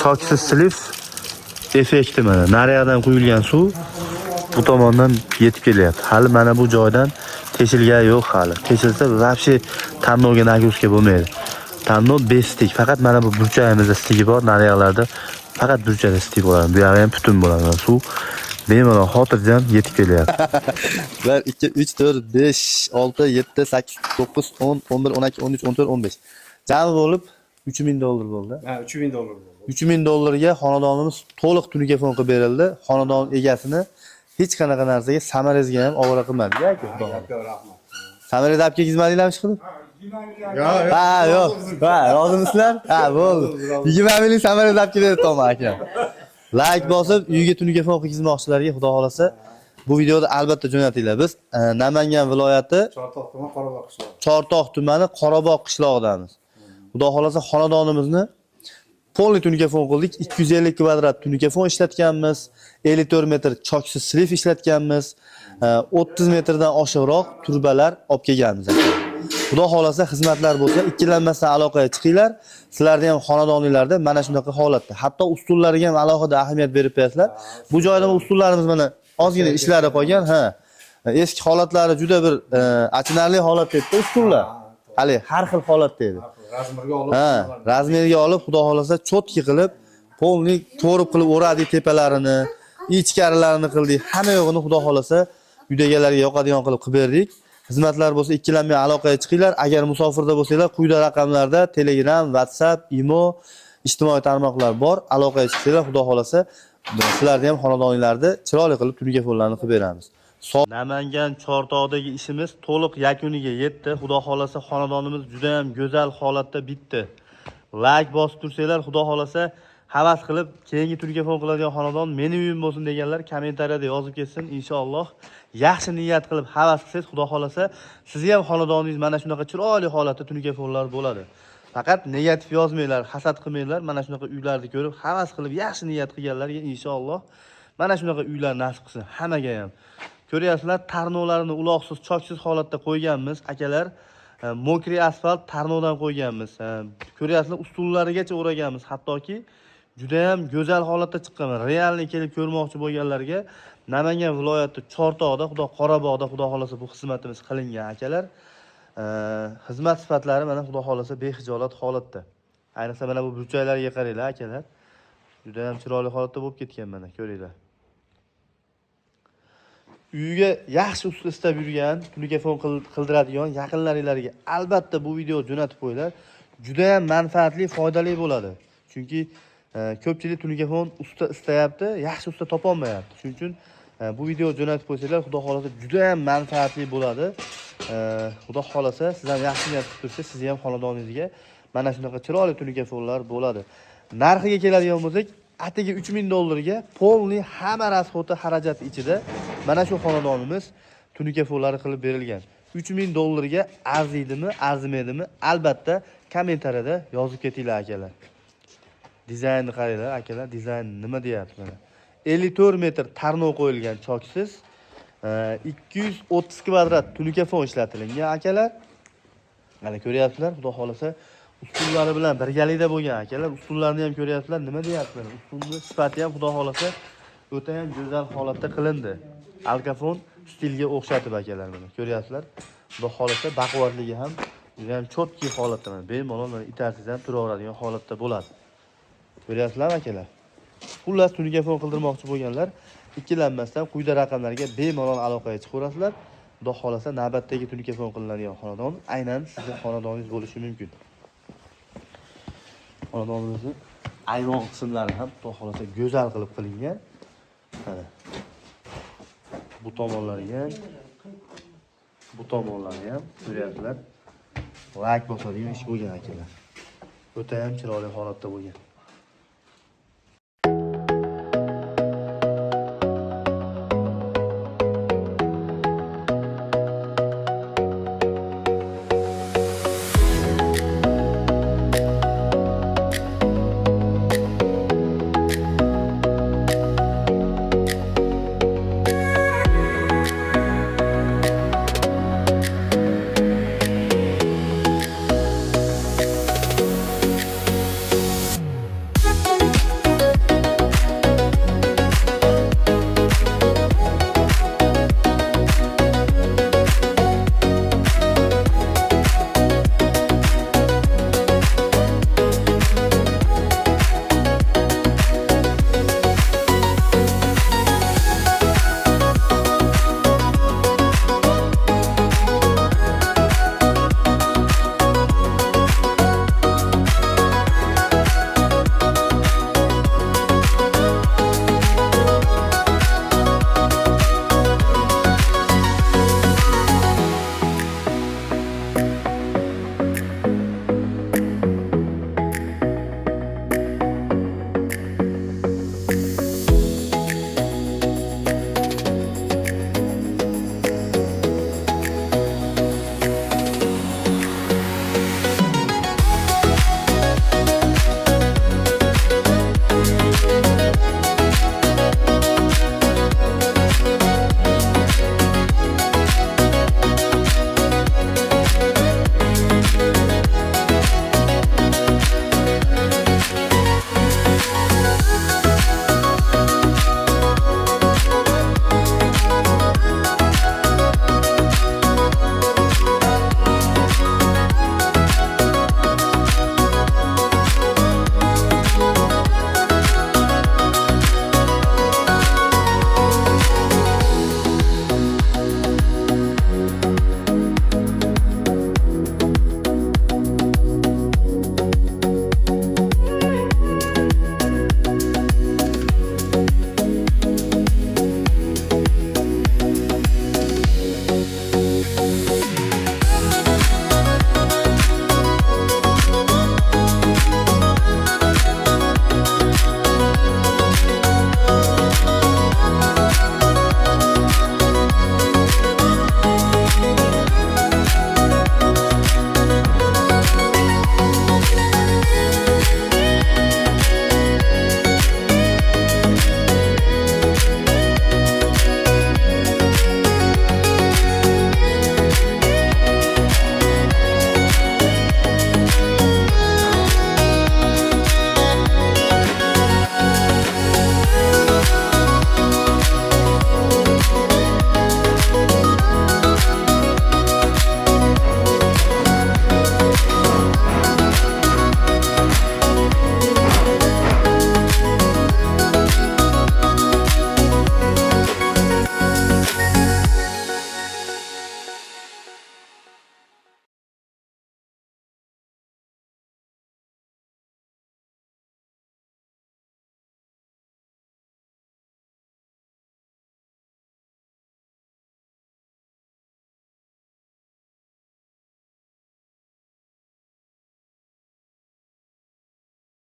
choksiz slif effekti mana. Nariyadan quyilgan suv bu tomondan yetib kelyapti. Hali mana bu joydan teshilgani yo'q hali. Teshilsa вообще tannovga nagruska bo'lmaydi. Tannov bestik, faqat mana bu burchagimizda stigi bor, nariyalarda faqat burchada stig bo'ladi. Bu yerda ham butun bo'ladi. Suv bemalol xotirjam yetib kelyapti. 1 2 3 4 5 6 7 8 9 10 11 12 13 14 15. Jami bo'lib $3000 bo'ldi. Ha, $3000 bo'ldi. $3000 xonadonimiz to'liq tunukafon qilib berildi. Xonadon egasini hech qanaqa narsaga samarangizga ham ovora qilmadi. Yo'q, Rahmat. Samarangizga olib kelgizmadinglarmi qilib? Yo'q. Ha, yo'q. Ha, rozimisizlar? Ha, bo'ldi. 20 ming samarangizga olib kelib Toma aka. Like bosib, uyga tunukafon qilgizmoqchilarga xudo xolasa bu videoni albatta jo'natinglar. Biz Namangan viloyati Chortoq tumani Qorabog' qishlog'idamiz. Xudo xolasa xonadonimizni polni tunukafon qildik. 250 kvadrat tunukafon ishlatganmiz. 54 metr choksiz slif ishlatganmiz. 30 metrdan oshiqroq turbalar olib kelganmiz. Xudo xolasa xizmatlar bo'lsa, ikkilanmasdan aloqaga chiqinglar. Sizlarning ham xonadoninglarda mana shunaqa holatda. Hatto ustunlarga ham alohida ahamiyat berib qo'yasizlar. Bu joyda ustunlarimiz mana ozgina ishlari qolgan, ha. Eski holatlari juda bir achinarli holatda edi ustunlar. Hali har xil holatda edi. Razmerga olib. Ha, razmerga olib, xudo xolasa cho'tki qilib, polni to'rib qilib o'radik tepalarini, ichkarilarini qildik. Hamma yo'g'ini xudo xolasa uydagilarga yoqadigan qilib berdik. Xizmatlar bo'lsa, ikkilanmay aloqaga chiqinglar. Agar musofirda bo'lsanglar, quyida raqamlarda Telegram, WhatsApp, Imo, ijtimoiy tarmoqlar bor. Aloqaga chiqsanglar, xudo xolasa sizlarni ham xonadoningizda chiroyli qilib tunikafonlarni qilib beramiz. Namangan Chortoqdagi ishimiz to'liq yakuniga yetdi. Xudo xolasa xonadonimiz juda ham go'zal holatda bitdi. Like bosib tursanglar, xudo xolasa havas qilib keyingi tunukafon qiladigan xonadon meni uyim bo'lsin deganlar kommentariyada yozib ketsin. Inshaalloh yaxshi niyat qilib havas qilsangiz, xudo xolasa sizni ham xonadoningiz mana shunaqa chiroyli holatda tunikafonlar bo'ladi. Faqat negativ yozmanglar, hasad qilmanglar. Mana shunaqa uylarni ko'rib havas qilib yaxshi niyat qilganlarga inshaalloh mana shunaqa uylar nasib qilsin hammaga ham. Ko'ryapsizlar, tarnovlarini uloqsiz, choksiz holatda qo'yganmiz, akalar. Mokri asfalt tarnovdan qo'yganmiz. Ko'ryapsizlar, ustunlarigacha o'raganmiz. Hattoki juda ham go'zal holatda chiqqan. Realni kelib ko'rmoqchi bo'lganlarga Namangan viloyati Chortoqda, xudo Qorabog'da xudo xolasa bu xizmatimiz qilingan, akalar. Xizmat sifatlari mana xudo xolasa bexijolat holatda. Ayniqsa mana bu burchaklarga qaranglar, akalar. Juda ham chiroyli holatda bo'lib ketgan mana, ko'ringlar. Uyga yaxshi usta istab yurgan, tunukafon qildiradigan yaqinlaringizga albatta bu video jo'natib qo'yinglar. Juda ham manfaatli, foydali bo'ladi. Chunki ko'pchilik tunukafon usta istayapti, yaxshi usta topa olmayapti. Shuning uchun bu video jo'natib qo'ysanglar, xudo xolasa juda ham manfaatli bo'ladi. Xudo xolasa siz ham yaxshi niyat qilib tursangiz, siz ham xonadoningizga mana shunaqa chiroyli tunikafonlar bo'ladi. Narxiga keladigan bo'lsak, atigi $3000 ga polni hamma rasxoti xarajati ichida mana shu xonadonimiz tunikafonlari qilib berilgan. $3000 ga arziydimi, arzimaydimi? Albatta kommentariyada yozib ketinglar, akalar. Dizaynni qaranglar, akalar, dizayn nima deyapti mana. 54 metr tarnov qo'yilgan choksiz, 230 kvadrat tunukafon ishlatilgan, akalar. Mana ko'ryapsizlar, xudo xolasa ustunlari bilan birgalikda bo'lgan, akalar. Ustunlarni ham ko'ryapsizlar, nima deyaptilar? Ustunning sifati ham xudo xolasa o'ta ham go'zal holatda qilindi. Alkafon stilga o'xshatib, akalar, mana ko'ryapsizlar. Xudo xolasa baquvvatligi ham juda ham cho'tki holatda, mana bemalol mana itarsiz ham turaveradigan holatda bo'ladi. Ko'ryapsizlarmi, akalar? Xullas tunukafon qildirmoqchi bo'lganlar ikkilanmasdan quyida raqamlarga bemalol aloqaga chiqaverasizlar. Xudo xolasa navbatdagi tunukafon qilinadigan xonadon aynan sizning xonadoningiz bo'lishi mumkin. Xonadonimizning ayvon qismlari ham xudo xolasa go'zal qilib qilingan. Mana bu tomonlariga ham, bu tomonlariga ham ko'ryapsizlar. Like bosadigan ish bo'lgan, akalar. O'ta ham chiroyli holatda bo'lgan.